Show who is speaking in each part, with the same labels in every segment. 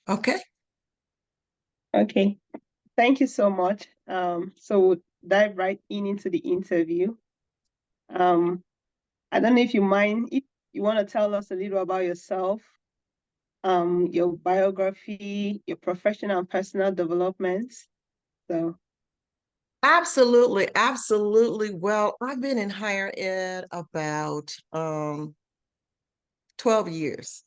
Speaker 1: Okay.
Speaker 2: Okay, thank you so much. So we'll dive right into the interview. Um, I don't know if you mind if you want to tell us a little about yourself, your biography, your professional and personal development. So,
Speaker 1: Absolutely, absolutely. Well, I've been in higher ed about 12 years,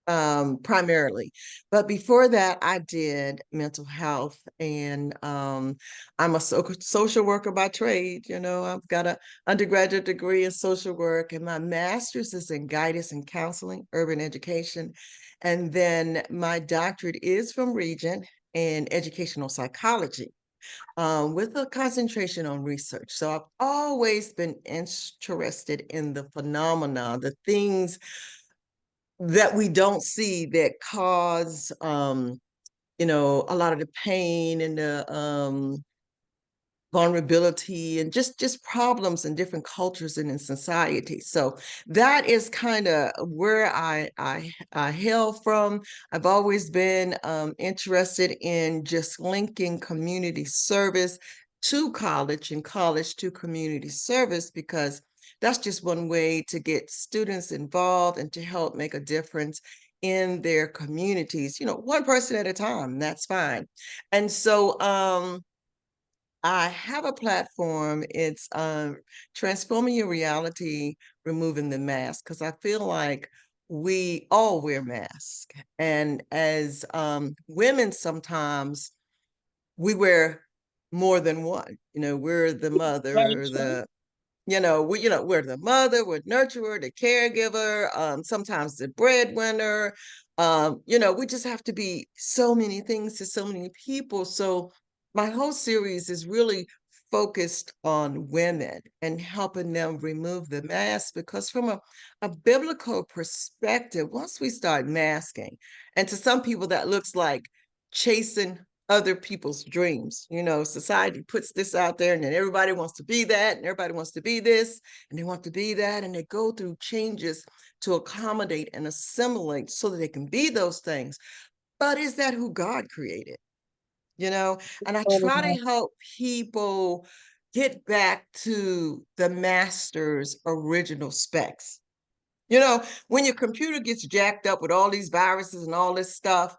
Speaker 1: primarily. But before that, I did mental health, and I'm a social worker by trade. I've got an undergraduate degree in social work, and my master's is in guidance and counseling, urban education. And then my doctorate is from Regent in educational psychology, with a concentration on research. So I've always been interested in the phenomena, the things that we don't see that cause a lot of the pain and the vulnerability and just problems in different cultures and in society. So that is kind of where I hail from. I've always been interested in just linking community service to college and college to community service, because that's just one way to get students involved and to help make a difference in their communities, one person at a time. That's fine. And so I have a platform. It's transforming your reality, removing the mask, because I feel like we all wear masks. And as women, sometimes we wear more than one. We're the
Speaker 2: very
Speaker 1: mother,
Speaker 2: true.
Speaker 1: we're the mother, we're nurturer, the caregiver, sometimes the breadwinner. We just have to be so many things to so many people. So my whole series is really focused on women and helping them remove the mask, because from a biblical perspective, once we start masking, and to some people that looks like chasing other people's dreams. Society puts this out there, and then everybody wants to be that, and everybody wants to be this, and they want to be that, and they go through changes to accommodate and assimilate so that they can be those things. But is that who God created? And I try to help people get back to the master's original specs. When your computer gets jacked up with all these viruses and all this stuff,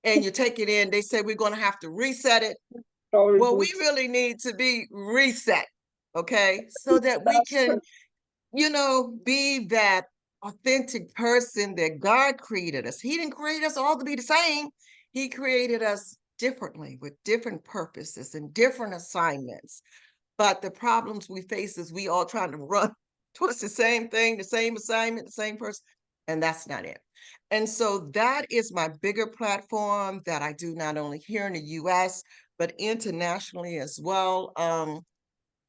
Speaker 1: and you take it in, they say we're going to have to reset it.
Speaker 2: Sorry,
Speaker 1: Well, we
Speaker 2: but
Speaker 1: really need to be reset, okay? So that we
Speaker 2: that's
Speaker 1: can,
Speaker 2: true.
Speaker 1: be that authentic person that God created us. He didn't create us all to be the same. He created us differently with different purposes and different assignments. But the problems we face is we all trying to run towards the same thing, the same assignment, the same person, and that's not it. And so that is my bigger platform that I do not only here in the US, but internationally as well.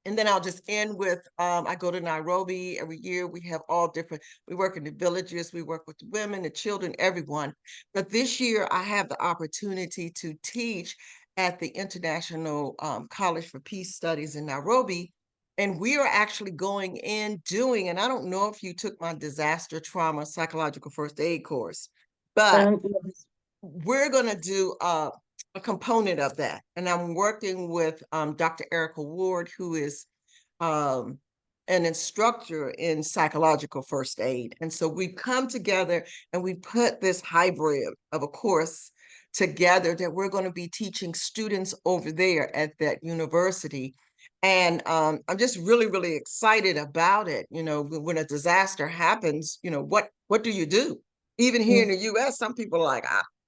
Speaker 1: And then I'll just end with I go to Nairobi every year. We have all different, we work in the villages, we work with the women, the children, everyone. But this year I have the opportunity to teach at the International College for Peace Studies in Nairobi. And we are actually going in doing, and I don't know if you took my disaster trauma psychological first aid course, but
Speaker 2: Yes.
Speaker 1: we're going to do a component of that. And I'm working with Dr. Erica Ward, who is um, an instructor in psychological first aid. And so we come together and we put this hybrid of a course together that we're going to be teaching students over there at that university. And I'm just really, really excited about it. When a disaster happens, what do you do? Even here in the US, some people are like,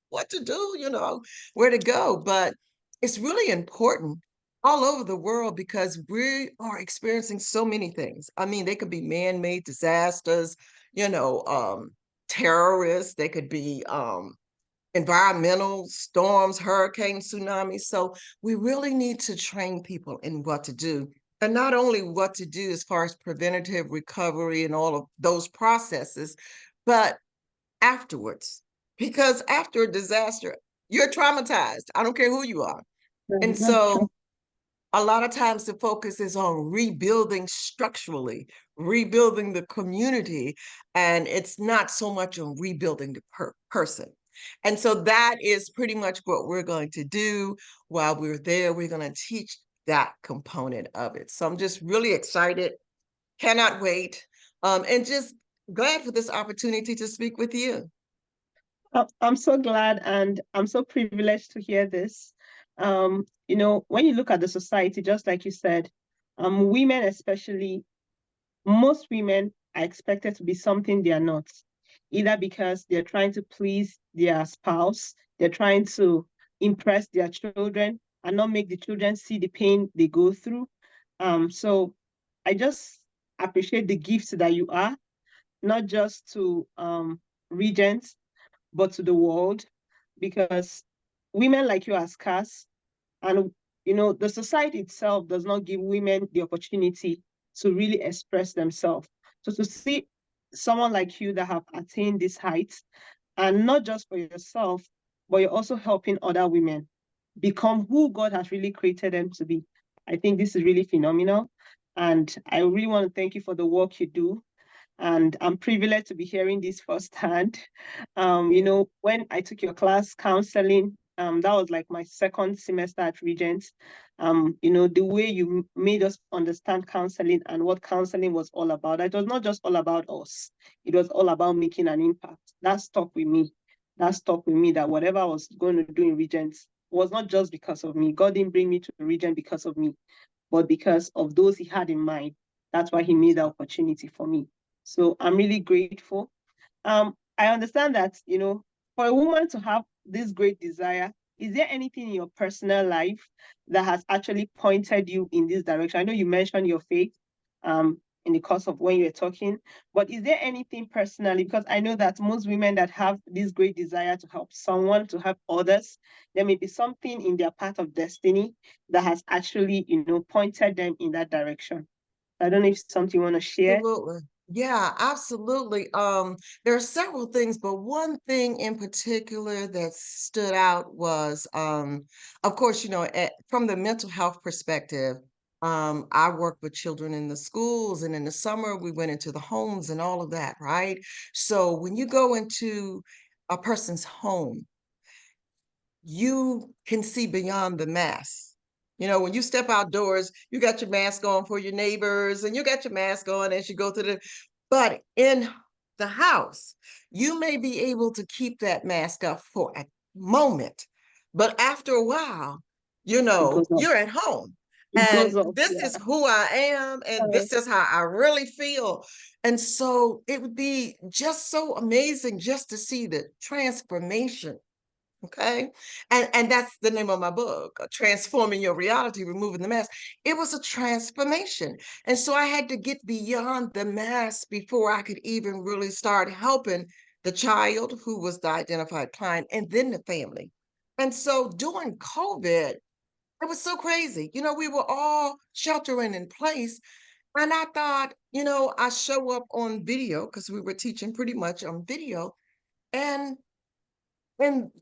Speaker 1: what to do, where to go. But it's really important all over the world because we are experiencing so many things. I mean, they could be man-made disasters, you know, um, terrorists, they could be environmental storms, hurricanes, tsunamis. So we really need to train people in what to do. And not only what to do as far as preventative recovery and all of those processes, but afterwards. Because after a disaster, you're traumatized. I don't care who you are. And
Speaker 2: That's true.
Speaker 1: so a lot of times the focus is on rebuilding structurally, rebuilding the community, and it's not so much on rebuilding the person. And so that is pretty much what we're going to do while we're there. We're going to teach that component of it. So I'm just really excited, cannot wait, and just glad for this opportunity to speak with you.
Speaker 2: I'm so glad and I'm so privileged to hear this. When you look at the society, just like you said, women especially, most women are expected to be something they are not, either because they're trying to please their spouse, they're trying to impress their children and not make the children see the pain they go through. So I just appreciate the gifts that you are, not just to Regents, but to the world, because women like you are scarce. And, the society itself does not give women the opportunity to really express themselves. So to see someone like you that have attained this height, and not just for yourself, but you're also helping other women become who God has really created them to be. I think this is really phenomenal. And I really want to thank you for the work you do, and I'm privileged to be hearing this firsthand. When I took your class counseling, that was like my second semester at Regents. The way you made us understand counseling and what counseling was all about. It was not just all about us. It was all about making an impact. That stuck with me. That stuck with me, that whatever I was going to do in Regents was not just because of me. God didn't bring me to Regent because of me, but because of those he had in mind. That's why he made that opportunity for me. So I'm really grateful. I understand that, for a woman to have this great desire, is there anything in your personal life that has actually pointed you in this direction? I know you mentioned your faith in the course of when you were talking, but is there anything personally? Because I know that most women that have this great desire to help someone, to help others, there may be something in their path of destiny that has actually, pointed them in that direction. I don't know if it's something you want to share.
Speaker 1: Absolutely. Yeah, absolutely. There are several things, but one thing in particular that stood out was, of course, from the mental health perspective, I work with children in the schools, and in the summer we went into the homes and all of that, right? So when you go into a person's home, you can see beyond the mask. When you step outdoors, you got your mask on for your neighbors and you got your mask on as you go through but in the house, you may be able to keep that mask up for a moment, but after a while,
Speaker 2: It goes up.
Speaker 1: you're at home.
Speaker 2: It
Speaker 1: And
Speaker 2: goes up.
Speaker 1: this is
Speaker 2: Yeah.
Speaker 1: who I am, and
Speaker 2: Uh,
Speaker 1: this is how I really feel. And so it would be just so amazing just to see the transformation. Okay. And that's the name of my book, Transforming Your Reality, Removing the Mask. It was a transformation. And so I had to get beyond the mask before I could even really start helping the child who was the identified client and then the family. And so during COVID, it was so crazy. We were all sheltering in place. And I thought, I show up on video because we were teaching pretty much on video. And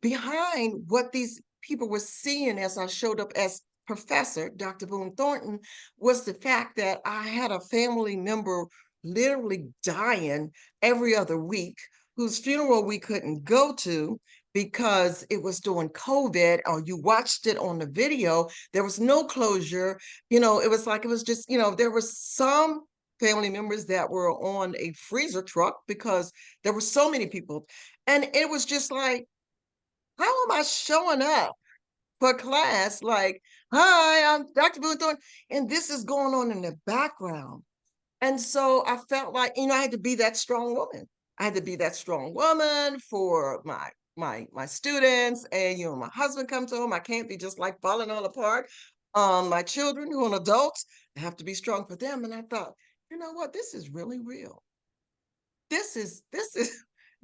Speaker 1: behind what these people were seeing as I showed up as Professor Dr. Boone-Thornton was the fact that I had a family member literally dying every other week, whose funeral we couldn't go to because it was during COVID, or you watched it on the video. There was no closure. It was just, there were some family members that were on a freezer truck because there were so many people. And it was just like, how am I showing up for class like, "Hi, I'm Dr. Boone-Thornton," and this is going on in the background? And so I felt like, I had to be that strong woman. I had to be that strong woman for my students, and, my husband comes home, I can't be just, like, falling all apart. My children who are adults, I have to be strong for them, and I thought, "You know what? This is really real. This is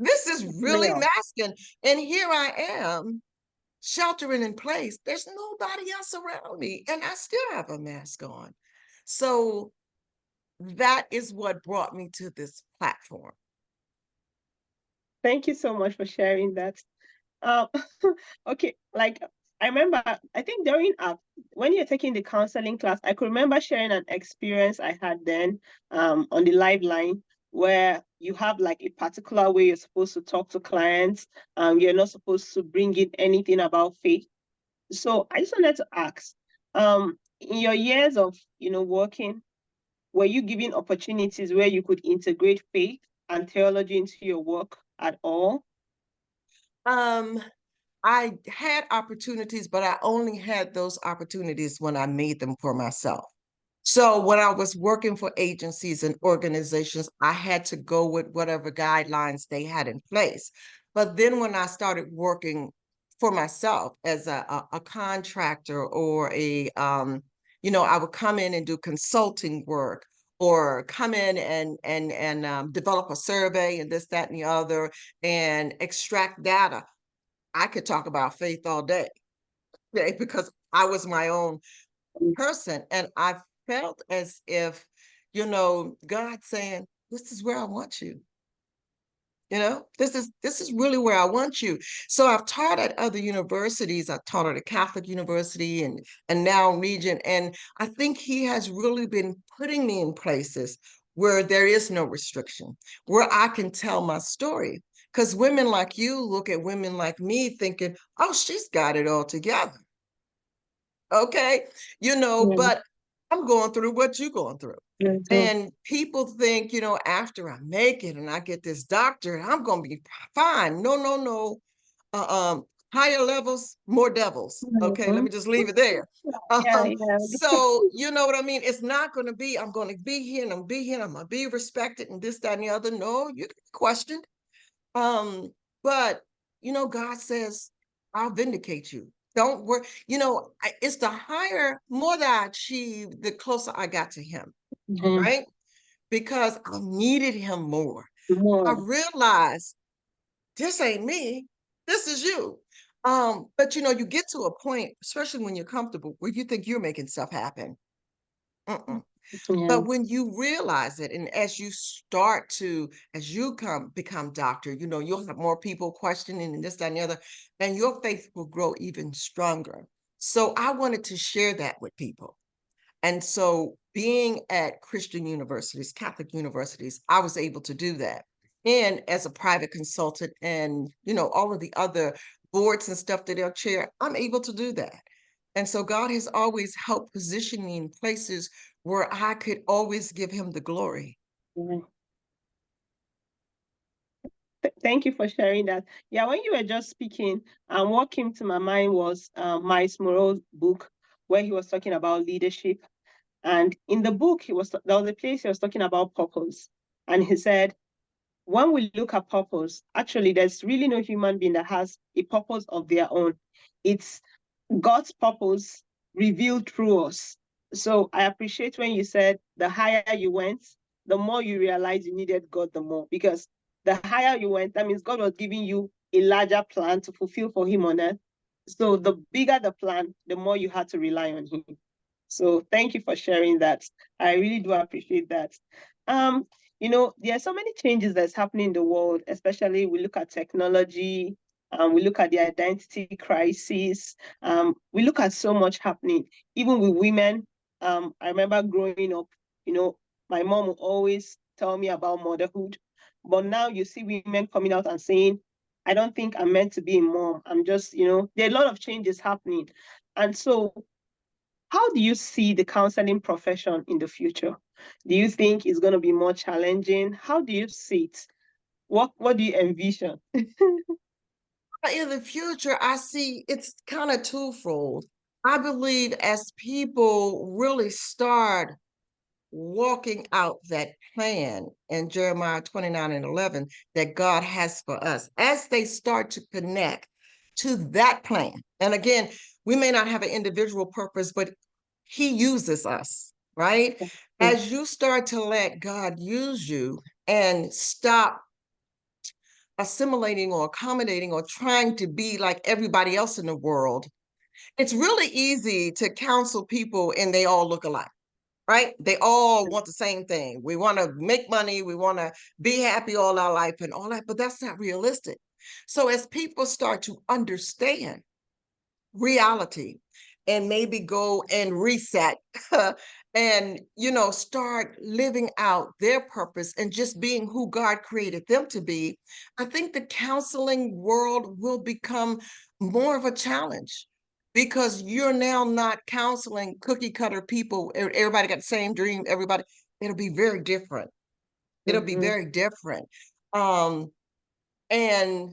Speaker 1: this is really
Speaker 2: real.
Speaker 1: masking, and here I am sheltering in place. There's nobody else around me, and I still have a mask on." So that is what brought me to this platform.
Speaker 2: Thank you so much for sharing that. Um, okay, like I remember, I think during when you're taking the counseling class, I could remember sharing an experience I had then on the live line where you have like a particular way you're supposed to talk to clients. You're not supposed to bring in anything about faith. So I just wanted to ask, in your years of, working, were you given opportunities where you could integrate faith and theology into your work at all?
Speaker 1: Um, I had opportunities, but I only had those opportunities when I made them for myself. So when I was working for agencies and organizations, I had to go with whatever guidelines they had in place. But then when I started working for myself as a contractor or I would come in and do consulting work or come in and develop a survey and this, that, and the other and extract data. I could talk about faith all day, okay, because I was my own person. And I felt as if, God saying, this is where I want you. This is really where I want you. So I've taught at other universities. I taught at a Catholic university and now Regent. And I think he has really been putting me in places where there is no restriction, where I can tell my story. Because women like you look at women like me thinking, oh, she's got it all together. Okay.
Speaker 2: Yeah.
Speaker 1: But I'm going through what you're going through.
Speaker 2: Mhm.
Speaker 1: And people think, after I make it and I get this doctorate, I'm going to be fine. No, no, no. Higher levels, more devils. Okay, let
Speaker 2: Mhm.
Speaker 1: me just leave it there.
Speaker 2: Yeah, yeah.
Speaker 1: So you know what I mean? It's not going to be, I'm going to be here and I'm going to be here and I'm going to be respected and this, that, and the other. No, you can be questioned. Um, but God says, I'll vindicate you. Don't worry. It's the higher, more that I achieved, the closer I got to him,
Speaker 2: Mhm.
Speaker 1: right? Because I needed him more. I
Speaker 2: More.
Speaker 1: realized this ain't me, this is you. But you get to a point, especially when you're comfortable, where you think you're making stuff happen. Mm-mm.
Speaker 2: Yeah.
Speaker 1: But when you realize it, and as you become doctor, you'll have more people questioning and this, that, and the other, and your faith will grow even stronger. So I wanted to share that with people. And so being at Christian universities, Catholic universities, I was able to do that. And as a private consultant and, all of the other boards and stuff that they'll chair, I'm able to do that. And so God has always helped position me in places where I could always give him the glory.
Speaker 2: Yeah. Thank you for sharing that. Yeah, when you were just speaking, what came to my mind was Miles Moreau's book, where he was talking about leadership. And in the book, there was a place he was talking about purpose. And he said, when we look at purpose, actually, there's really no human being that has a purpose of their own. It's God's purpose revealed through us. So I appreciate when you said the higher you went, the more you realize you needed God the more. Because the higher you went, that means God was giving you a larger plan to fulfill for him on earth. So the bigger the plan, the more you had to rely on him. So thank you for sharing that. I really do appreciate that. Um, there are so many changes that's happening in the world, especially we look at technology, we look at the identity crisis, we look at so much happening, even with women. I remember growing up, you know, my mom would always tell me about motherhood, but now you see women coming out and saying, I don't think I'm meant to be a mom. I'm just, there are a lot of changes happening. And so how do you see the counseling profession in the future? Do you think it's going to be more challenging? How do you see it? What do you envision?
Speaker 1: In the future, I see it's kind of twofold. I believe as people really start walking out that plan in Jeremiah 29 and 11 that God has for us, as they start to connect to that plan. And again, we may not have an individual purpose, but he uses us, right? As you start to let God use you and stop assimilating or accommodating or trying to be like everybody else in the world, it's really easy to counsel people and they all look alike, right? They all want the same thing. We want to make money, we want to be happy all our life and all that, but that's not realistic. So as people start to understand reality and maybe go and reset and, start living out their purpose and just being who God created them to be, I think the counseling world will become more of a challenge because you're now not counseling cookie cutter people. Everybody got the same dream. Everybody, it'll be very different. It'll be
Speaker 2: Mm-hmm.
Speaker 1: very different. Um, and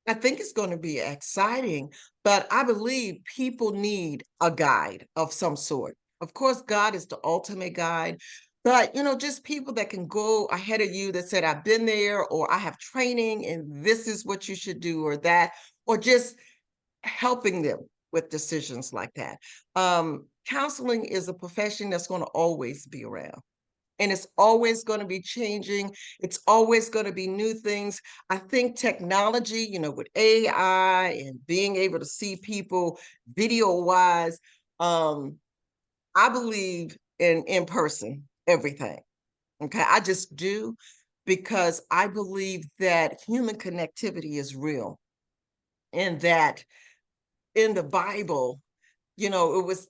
Speaker 1: I think it's going to be exciting, but I believe people need a guide of some sort. Of course, God is the ultimate guide, but just people that can go ahead of you that said, I've been there, or I have training, and this is what you should do, or that, or just helping them with decisions like that. Counseling is a profession that's going to always be around. And it's always going to be changing. It's always going to be new things. I think technology, with AI and being able to see people video wise, I believe in person everything. Okay, I just do, because I believe that human connectivity is real, and that in the Bible, it was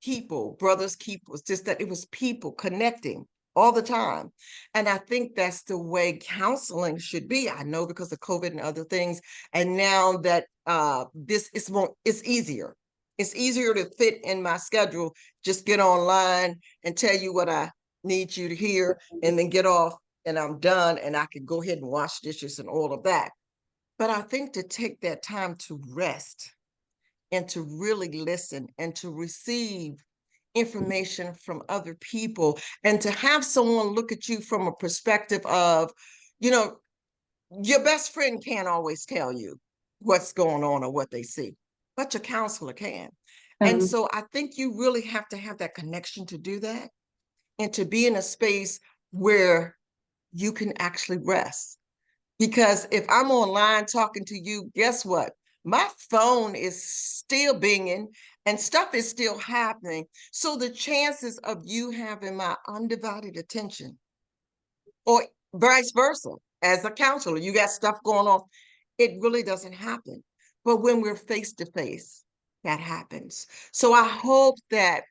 Speaker 1: people, brothers keepers, just that it was people connecting all the time. And I think that's the way counseling should be. I know because of COVID and other things. And now that this is more, it's easier. It's easier to fit in my schedule, just get online and tell you what I need you to hear, and then get off, and I'm done, and I can go ahead and wash dishes and all of that. But I think to take that time to rest and to really listen and to receive information from other people, and to have someone look at you from a perspective of, you know, your best friend can't always tell you what's going on or what they see, but your counselor can. And
Speaker 2: Um,
Speaker 1: so I think you really have to have that connection to do that, and to be in a space where you can actually rest. Because if I'm online talking to you, guess what? My phone is still binging and stuff is still happening. So the chances of you having my undivided attention, or vice versa, as a counselor, you got stuff going on, it really doesn't happen. But when we're face to face, that happens. So I hope that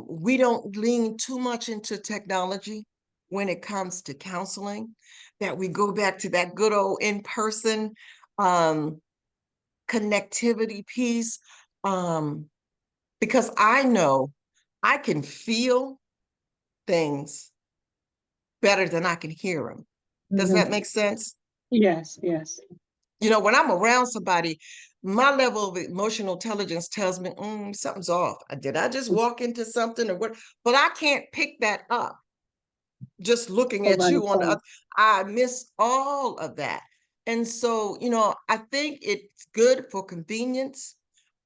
Speaker 1: we don't lean too much into technology when it comes to counseling, that we go back to that good old in-person um, connectivity piece, um, because I know I can feel things better than I can hear them. Does that
Speaker 2: mhm.
Speaker 1: make sense?
Speaker 2: Yes, yes.
Speaker 1: When I'm around somebody, my level of emotional intelligence tells me something's off. Did I just walk into something or what? But I can't pick that up just looking at
Speaker 2: Over the
Speaker 1: you on the
Speaker 2: phone.
Speaker 1: other. I miss all of that. And so, I think it's good for convenience,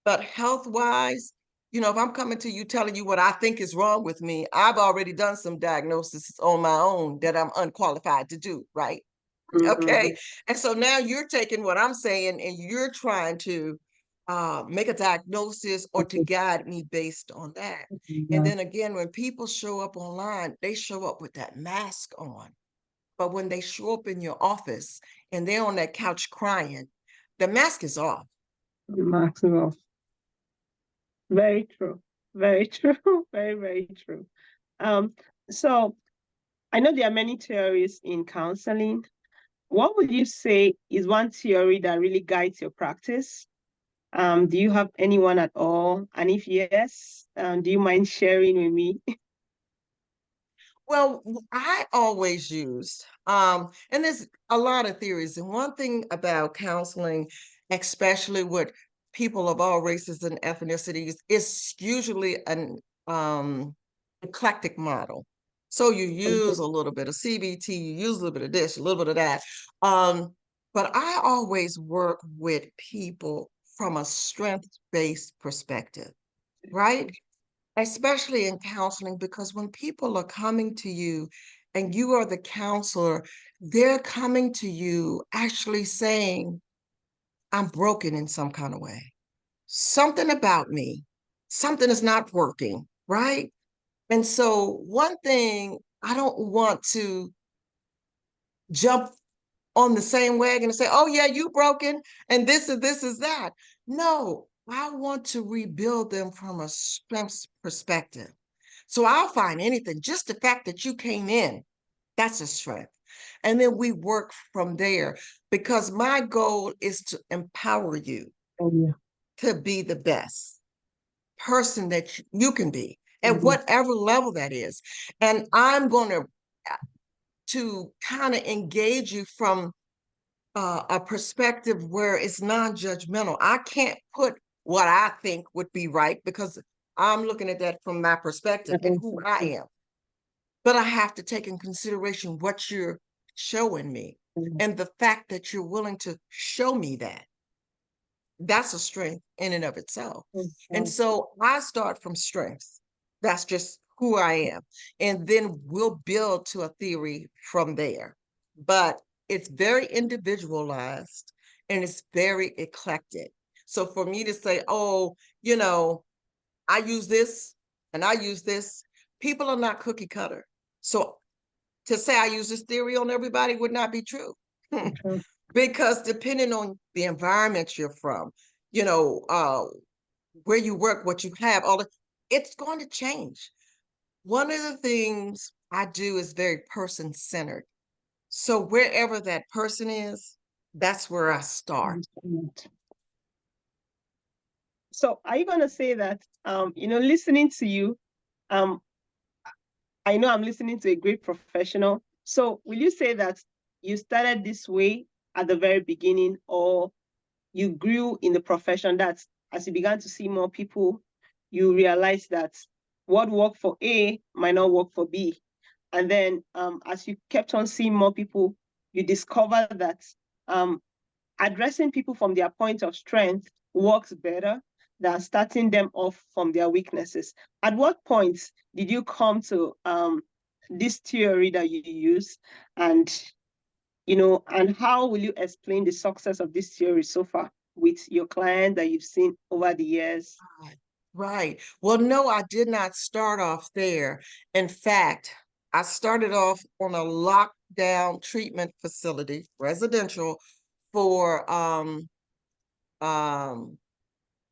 Speaker 1: but health wise, if I'm coming to you telling you what I think is wrong with me, I've already done some diagnosis on my own that I'm unqualified to do, right? Okay.
Speaker 2: Mm-hmm.
Speaker 1: And so now you're taking what I'm saying and you're trying to make a diagnosis or to
Speaker 2: Okay.
Speaker 1: guide me based on that. And
Speaker 2: Yeah.
Speaker 1: then again, when people show up online, they show up with that mask on. But when they show up in your office and they're on that couch crying, the mask is off.
Speaker 2: Maximum. Very true. Very true. Very, very true. Um, so I know there are many theories in counseling. What would you say is one theory that really guides your practice? Do you have anyone at all? And if yes, do you mind sharing with me?
Speaker 1: Well, I always used, and there's a lot of theories. And one thing about counseling, especially with people of all races and ethnicities, is usually an eclectic model. So you use
Speaker 2: Mhm.
Speaker 1: a little bit of CBT, you use a little bit of this, a little bit of that. Um, but I always work with people from a strength-based perspective, right? Especially in counseling, because when people are coming to you and you are the counselor, they're coming to you actually saying, I'm broken in some kind of way. Something about me, something is not working, right? And so, one thing, I don't want to jump on the same wagon and say, oh, yeah, you broken and this is that. No, I want to rebuild them from a strength perspective. So I'll find anything, just the fact that you came in, that's a strength. And then we work from there because my goal is to empower you
Speaker 2: Oh, yeah.
Speaker 1: to be the best person that you can be at
Speaker 2: Mhm.
Speaker 1: whatever level that is. And I'm going to kind of engage you from a perspective where it's non-judgmental. I can't put what I think would be right because I'm looking at that from my perspective and who I am. But I have to take in consideration what you're showing me
Speaker 2: Mhm.
Speaker 1: and the fact that you're willing to show me that. That's a strength in and of itself. And
Speaker 2: Mhm.
Speaker 1: so I start from strengths. That's just who I am. And then we'll build to a theory from there. But it's very individualized and it's very eclectic. So for me to say, oh, you know, I use this and I use this, people are not cookie cutter. So to say I use this theory on everybody would not be true.
Speaker 2: Mhm.
Speaker 1: Because depending on the environment you're from, you know, where you work, what you have, all the, it's going to change. One of the things I do is very person centered. So wherever that person is, that's where I start.
Speaker 2: Mhm. So are you going to say that, listening to you, um, I know I'm listening to a great professional. So will you say that you started this way at the very beginning, or you grew in the profession that as you began to see more people, you realized that what worked for A might not work for B? And then as you kept on seeing more people, you discovered that um, addressing people from their point of strength works better than starting them off from their weaknesses. At what point did you come to this theory that you use, and and how will you explain the success of this theory so far with your client that you've seen over the years?
Speaker 1: Right. Right. Well, no, I did not start off there. In fact, I started off on a lockdown treatment facility, residential, for um,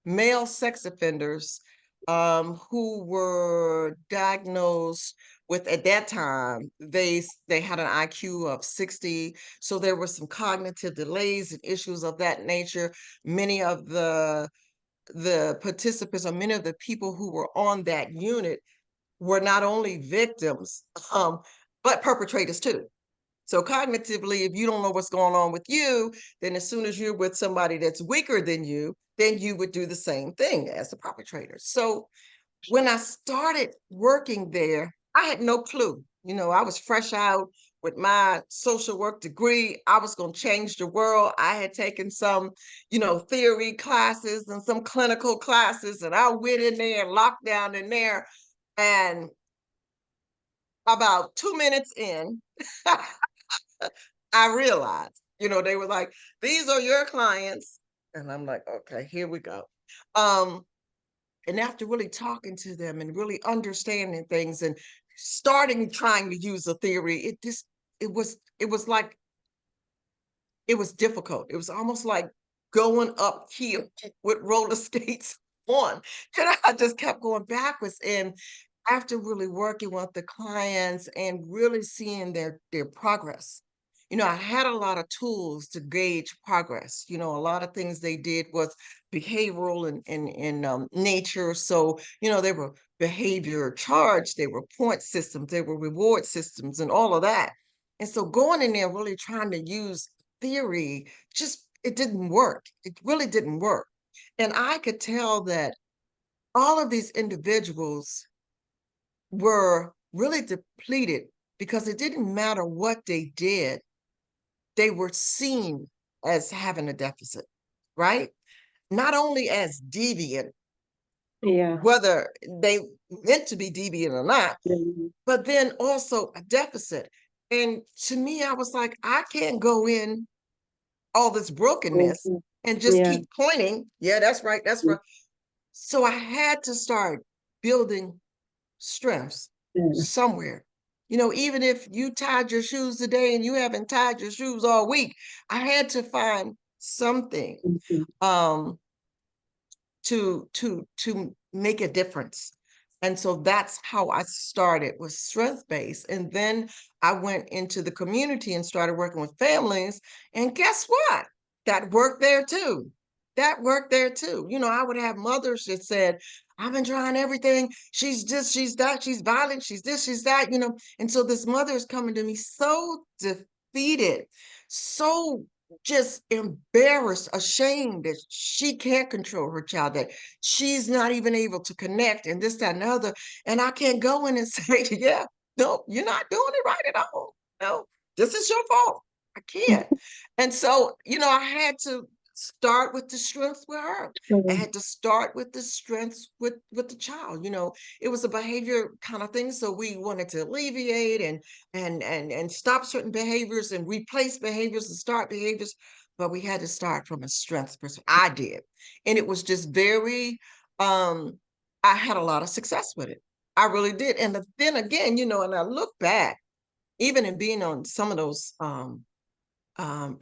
Speaker 1: male sex offenders who were diagnosed with, at that time, they had an IQ of 60, so there were some cognitive delays and issues of that nature. Many of the participants or many of the people who were on that unit were not only victims, but perpetrators too. So cognitively, if you don't know what's going on with you, then as soon as you're with somebody that's weaker than you, then you would do the same thing as the perpetrator. So when I started working there, I had no clue. I was fresh out with my social work degree. I was going to change the world. I had taken some, theory classes and some clinical classes, and I went in there, locked down in there. And about 2 minutes in, I realized, they were like, these are your clients. And I'm like, okay, here we go. Um, and after really talking to them and really understanding things and starting trying to use a theory, it was like it was difficult. It was almost like going uphill with roller skates on. And I just kept going backwards. And after really working with the clients and really seeing their progress, I had a lot of tools to gauge progress. A lot of things they did was behavioral and nature. So, they were behavior charged, they were point systems, they were reward systems, and all of that. And so going in there really trying to use theory, just it didn't work. It really didn't work. And I could tell that all of these individuals were really depleted because it didn't matter what they did, they were seen as having a deficit, right? Not only as deviant,
Speaker 2: Yeah.
Speaker 1: whether they meant to be deviant or not,
Speaker 2: Yeah.
Speaker 1: but then also a deficit. And to me, I was like, I can't go in all this brokenness
Speaker 2: Mhm.
Speaker 1: and just
Speaker 2: Yeah.
Speaker 1: keep pointing. Yeah, that's right. That's right. So I had to start building strengths
Speaker 2: Yeah.
Speaker 1: somewhere. Even if you tied your shoes today and you haven't tied your shoes all week, I had to find something
Speaker 2: Mhm.
Speaker 1: um, to make a difference. And so that's how I started, with strength based. And then I went into the community and started working with families. And guess what? That worked there too. That worked there too. I would have mothers that said, I've been trying everything. She's this, she's that, she's violent, she's this, she's that. And so this mother is coming to me so defeated, so just embarrassed, ashamed that she can't control her child, that she's not even able to connect, and this, that, and the other. And I can't go in and say, yeah, no, you're not doing it right at all. No, this is your fault. I can't. And so, I had to start with the strength with her. I
Speaker 2: Mm,
Speaker 1: had to start with the strengths with the child. It was a behavior kind of thing. So we wanted to alleviate and stop certain behaviors and replace behaviors and start behaviors. But we had to start from a strength perspective. I did. And it was just very I had a lot of success with it. I really did. And then again, and I look back, even in being on some of those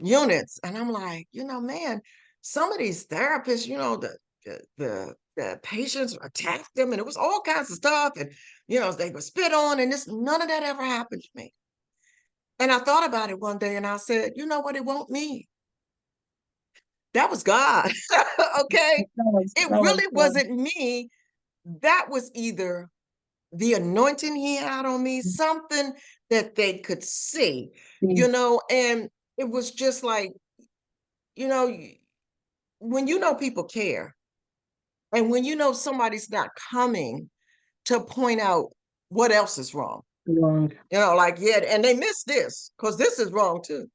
Speaker 1: units, and I'm like, man, some of these therapists, the patients attacked them, and it was all kinds of stuff, and they were spit on, and none of that ever happened to me. And I thought about it one day, and I said, you know what? It won't me. That was God. Okay, it
Speaker 2: that was
Speaker 1: really wasn't me. That was either the anointing he had on me, something that they could see,
Speaker 2: mm,
Speaker 1: and it was just like, you know, when people care, and when somebody's not coming to point out what else is wrong,
Speaker 2: wrong.
Speaker 1: like, yeah, and they missed this because this is wrong too.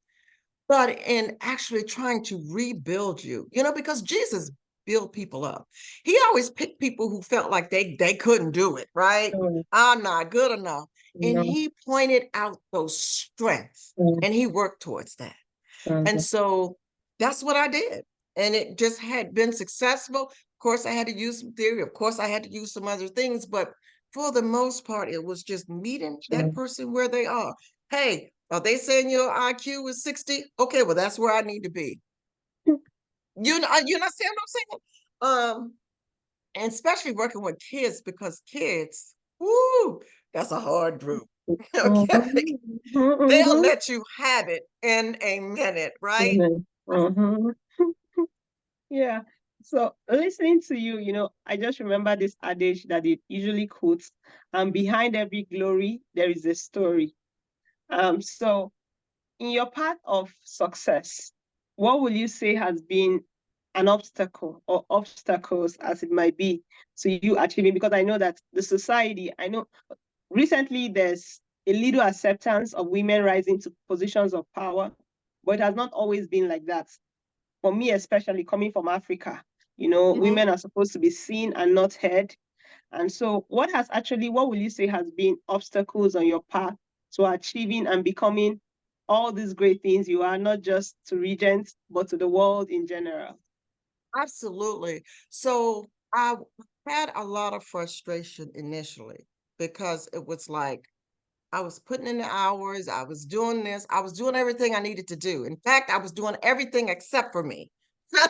Speaker 1: But in actually trying to rebuild you, because Jesus built people up. He always picked people who felt like they couldn't do it, right?
Speaker 2: Mm,
Speaker 1: I'm not good enough. And
Speaker 2: no,
Speaker 1: he pointed out those strengths,
Speaker 2: mm,
Speaker 1: and he worked towards that. And
Speaker 2: okay.
Speaker 1: so that's what I did. And it just had been successful. Of course, I had to use some theory. Of course, I had to use some other things. But for the most part, it was just meeting that
Speaker 2: Mm,
Speaker 1: person where they are. Hey, are they saying your IQ is 60? Okay, well, that's where I need to be. You understand what I'm saying? And especially working with kids, because kids, whoo, that's a hard group. Okay.
Speaker 2: mhm,
Speaker 1: They'll
Speaker 2: mhm,
Speaker 1: let you have it in a minute, right?
Speaker 2: mhm, mhm. Yeah. So listening to you, I just remember this adage that it usually quotes, behind every glory, there is a story. So in your path of success, what will you say has been an obstacle or obstacles as it might be to you achieving? Because I know that the society, I know recently there's a little acceptance of women rising to positions of power, but it has not always been like that. For me, especially coming from Africa,
Speaker 1: Mhm.
Speaker 2: women are supposed to be seen and not heard. And so, what will you say has been obstacles on your path to achieving and becoming all these great things you are, not just to Regent, but to the world in general?
Speaker 1: Absolutely. So I had a lot of frustration initially, because it was like I was putting in the hours, I was doing this, I was doing everything I needed to do. In fact, I was doing everything except for me.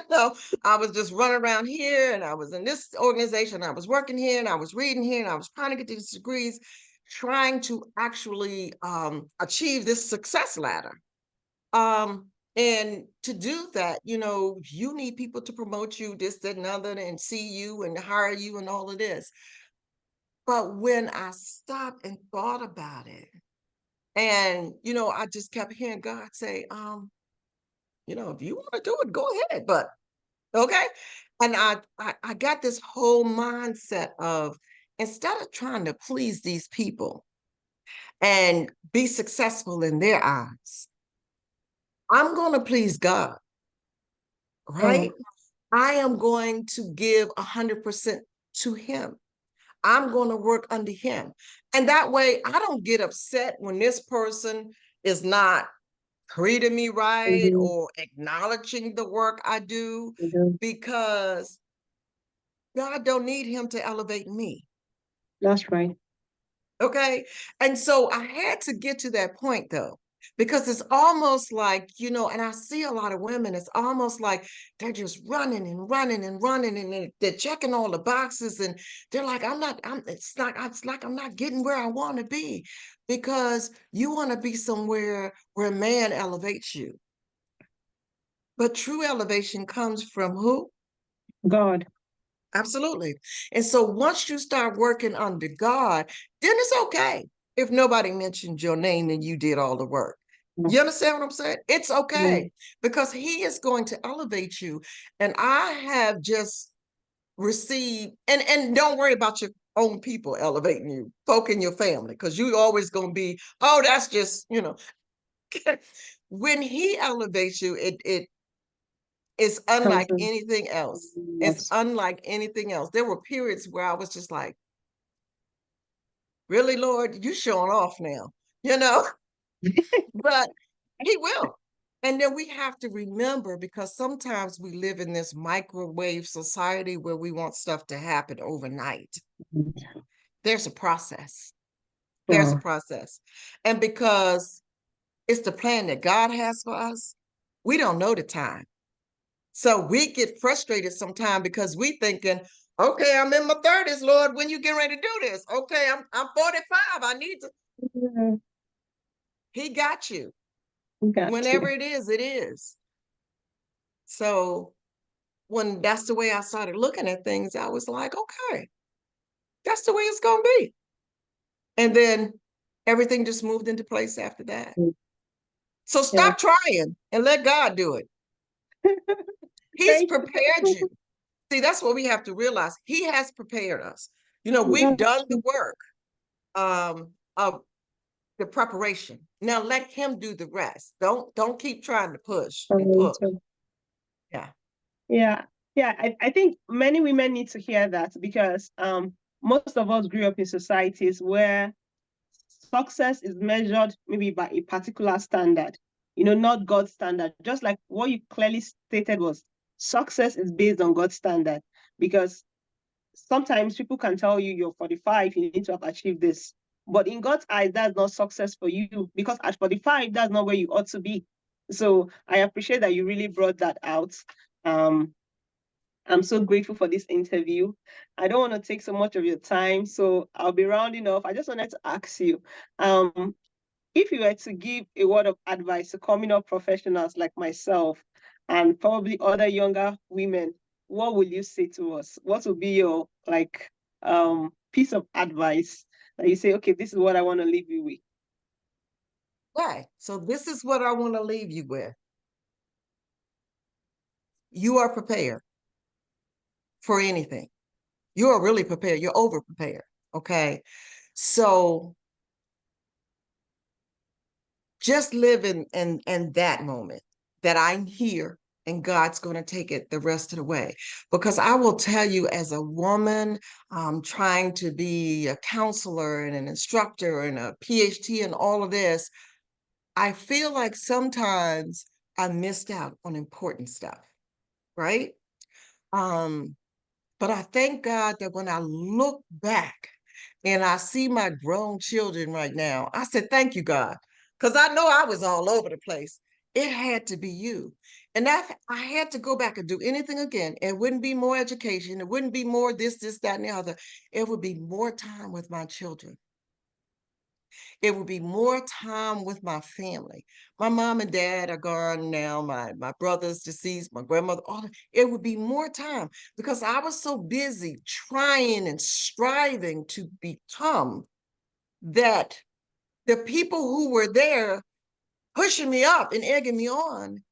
Speaker 1: So I was just running around here, and I was in this organization, I was working here, and I was reading here, and I was trying to get these degrees, trying to actually achieve this success ladder. Um, and to do that, you need people to promote you, this, that, and other, and see you and hire you and all of this. But when I stopped and thought about it, and I just kept hearing God say, if you want to do it, go ahead. But okay. And I got this whole mindset of, instead of trying to please these people and be successful in their eyes, I'm gonna please God, right?
Speaker 2: Mm,
Speaker 1: I am going to give 100% to him. I'm going to work under him. And that way I don't get upset when this person is not treating me right
Speaker 2: mhm,
Speaker 1: or acknowledging the work I do,
Speaker 2: mhm.
Speaker 1: because God don't need him to elevate me.
Speaker 2: That's right.
Speaker 1: Okay. And so I had to get to that point though. because it's almost like, and I see a lot of women, it's almost like they're just running and running and running, and they're checking all the boxes, and they're like, it's like I'm not getting where I want to be, because you want to be somewhere where man elevates you. But true elevation comes from who?
Speaker 2: God.
Speaker 1: Absolutely. And so once you start working under God, then it's okay if nobody mentioned your name and you did all the work. You understand what I'm saying? It's okay, because he is going to elevate you. And I have just received, and don't worry about your own people elevating you, folk in your family, because you always going to be, oh, that's just, when he elevates you, it is unlike
Speaker 2: Cousin.
Speaker 1: anything else. It's
Speaker 2: Yes.
Speaker 1: unlike anything else. There were periods where I was just like, really, Lord, you showing off now, you know, but he will. And then we have to remember, because sometimes we live in this microwave society where we want stuff to happen overnight. There's a process. There's a
Speaker 2: Wow.
Speaker 1: process. And because it's the plan that God has for us, we don't know the time. So we get frustrated sometimes because we thinking, okay, I'm in my 30s, Lord, when you get ready to do this? Okay, I'm 45. I need to.
Speaker 2: Yeah,
Speaker 1: He got you.
Speaker 2: got
Speaker 1: Whenever
Speaker 2: you.
Speaker 1: it is, it is. So when that's the way I started looking at things, I was like, okay, that's the way it's gonna be. And then everything just moved into place after that. So
Speaker 2: Yeah.
Speaker 1: stop trying and let God do it. He's
Speaker 2: Thank
Speaker 1: prepared
Speaker 2: you.
Speaker 1: you. See, that's what we have to realize. He has prepared us. We've
Speaker 2: Got
Speaker 1: done the
Speaker 2: you.
Speaker 1: work of the preparation. Now let him do the rest. Don't keep trying to push and push. Yeah.
Speaker 2: Yeah, yeah. I think many women need to hear that because most of us grew up in societies where success is measured maybe by a particular standard, not God's standard. Just like what you clearly stated was success is based on God's standard because sometimes people can tell you you're 45, you need to have achieved this. But in God's eyes, that's not success for you because at 45, that's not where you ought to be. So I appreciate that you really brought that out. Um, I'm so grateful for this interview. I don't want to take so much of your time, so I'll be rounding off. I just wanted to ask you, if you were to give a word of advice to coming up professionals like myself and probably other younger women, what will you say to us? What would be your piece of advice that you say, okay, this is what I want to leave you with?
Speaker 1: Okay. So this is what I want to leave you with. You are prepared for anything. You are really prepared. You're over prepared. Okay. So just live in that moment that I'm here and God's going to take it the rest of the way. Because I will tell you, as a woman, trying to be a counselor and an instructor and a PhD and all of this, I feel like sometimes I missed out on important stuff, right? Um, but I thank God that when I look back and I see my grown children right now, I said, thank you, God. Because I know I was all over the place. It had to be you. And that I had to go back and do anything again. It wouldn't be more education. It wouldn't be more this, that, and the other. It would be more time with my children. It would be more time with my family. My mom and dad are gone now. My brother's deceased, my grandmother, it would be more time because I was so busy trying and striving to become that the people who were there pushing me up and egging me on,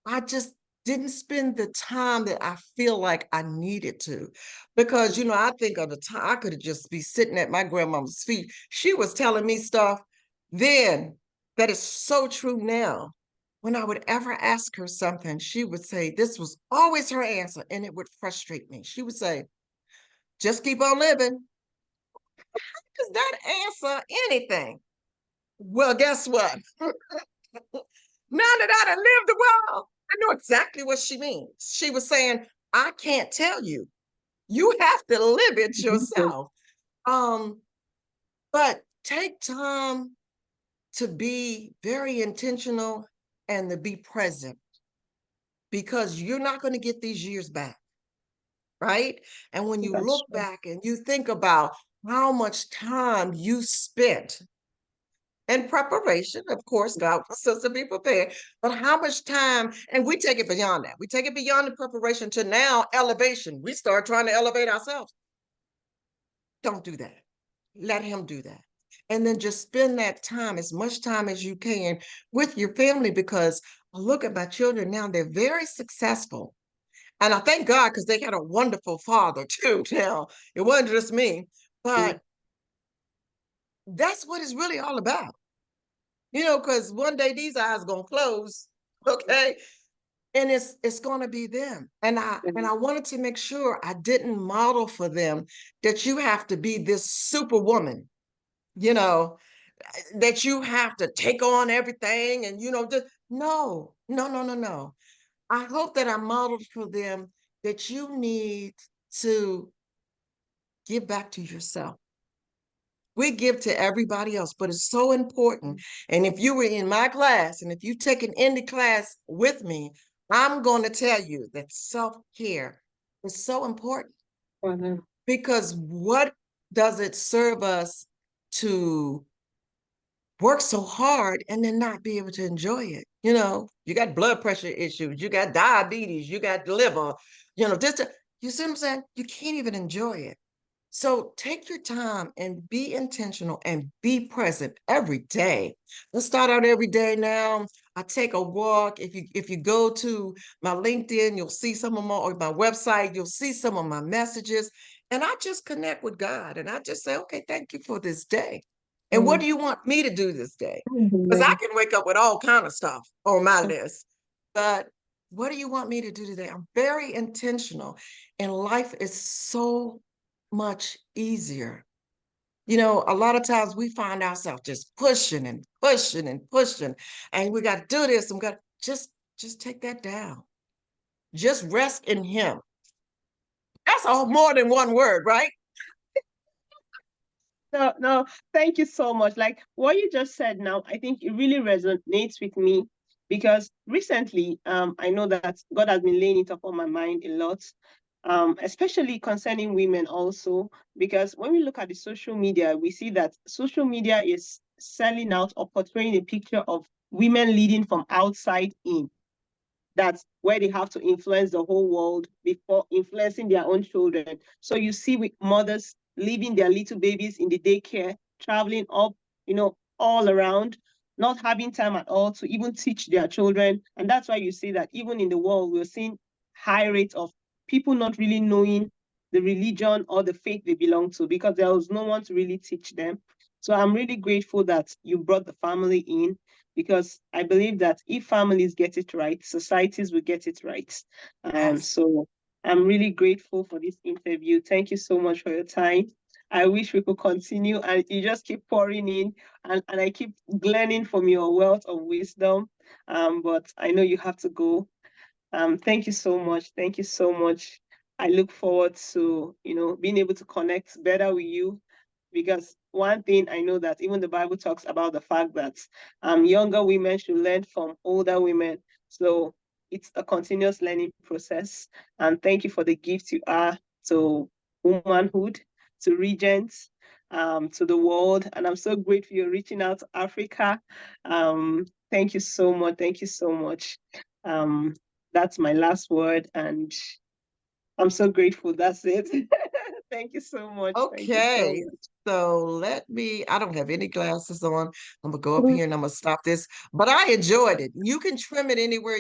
Speaker 1: I just didn't spend the time that I feel like I needed to. Because, I think of the time I could have just be sitting at my grandmama's feet. She was telling me stuff then that is so true now. When I would ever ask her something, she would say, this was always her answer, and it would frustrate me. She would say, just keep on living. Does that answer anything? Well, guess what? Now that I done lived a while, I know exactly what she means. She was saying, I can't tell you. You have to live it yourself. Um, but take time to be very intentional and to be present, because you're not going to get these years back, right? And when you
Speaker 2: That's
Speaker 1: look
Speaker 2: true.
Speaker 1: back and you think about how much time you spent in preparation, of course, God wants us to be prepared, but how much time, and we take it beyond that. We take it beyond the preparation to now elevation. We start trying to elevate ourselves. Don't do that. Let him do that. And then just spend that time, as much time as you can, with your family, because I look at my children now, they're very successful. And I thank God because they had a wonderful father too. Now, it wasn't just me,
Speaker 2: Mm.
Speaker 1: but that's what it's really all about. Because one day these eyes gonna close, okay? And it's gonna be them. And I wanted to make sure I didn't model for them that you have to be this superwoman, you know, that you have to take on everything and just no, no, no, no, no. I hope that I modeled for them that you need to give back to yourself. We give to everybody else, but it's so important. And if you were in my class and if you take an indie class with me, I'm going to tell you that self-care is so important,
Speaker 2: Well,
Speaker 1: because what does it serve us to work so hard and then not be able to enjoy it? You got blood pressure issues, you got diabetes, you got liver, just, you see what I'm saying? You can't even enjoy it. So take your time and be intentional and be present every day. Let's start out every day now. I take a walk. If you go to my LinkedIn, you'll see some of my website, you'll see some of my messages. And I just connect with God and I just say, okay, thank you for this day. And what
Speaker 2: mm.
Speaker 1: do you want me to do this day? Because I
Speaker 2: Amen.
Speaker 1: can wake up with all kind of stuff on my list. But what do you want me to do today? I'm very intentional. And life is so much easier. A lot of times we find ourselves just pushing and pushing and pushing, and we got to do this and we got just take that down. Just rest in him. That's all more than one word, right?
Speaker 2: No, no, thank you so much. Like what you just said now, I think it really resonates with me because recently, I know that God has been laying it upon my mind a lot, especially concerning women also, because when we look at the social media, we see that social media is selling out or portraying a picture of women leading from outside in. That's where they have to influence the whole world before influencing their own children. So you see with mothers leaving their little babies in the daycare, traveling up, all around, not having time at all to even teach their children. And that's why you see that even in the world, we're seeing high rates of people not really knowing the religion or the faith they belong to because there was no one to really teach them. So I'm really grateful that you brought the family in because I believe that if families get it right, societies will get it right.
Speaker 1: Yes.
Speaker 2: So I'm really grateful for this interview. Thank you so much for your time. I wish we could continue and you just keep pouring in and I keep gleaning from your wealth of wisdom. But I know you have to go. Thank you so much. Thank you so much. I look forward to, being able to connect better with you because one thing I know that even the Bible talks about the fact that younger women should learn from older women. So it's a continuous learning process. And thank you for the gift you are to womanhood, to Regents, to the world. And I'm so grateful you're reaching out to Africa. Thank you so much. Thank you so much. Um, that's my last word. And I'm so grateful. That's it. Thank you so much. Thank you so
Speaker 1: Okay.
Speaker 2: much.
Speaker 1: So I don't have any glasses on. I'm gonna go up here and I'm gonna stop this, but I enjoyed it. You can trim it anywhere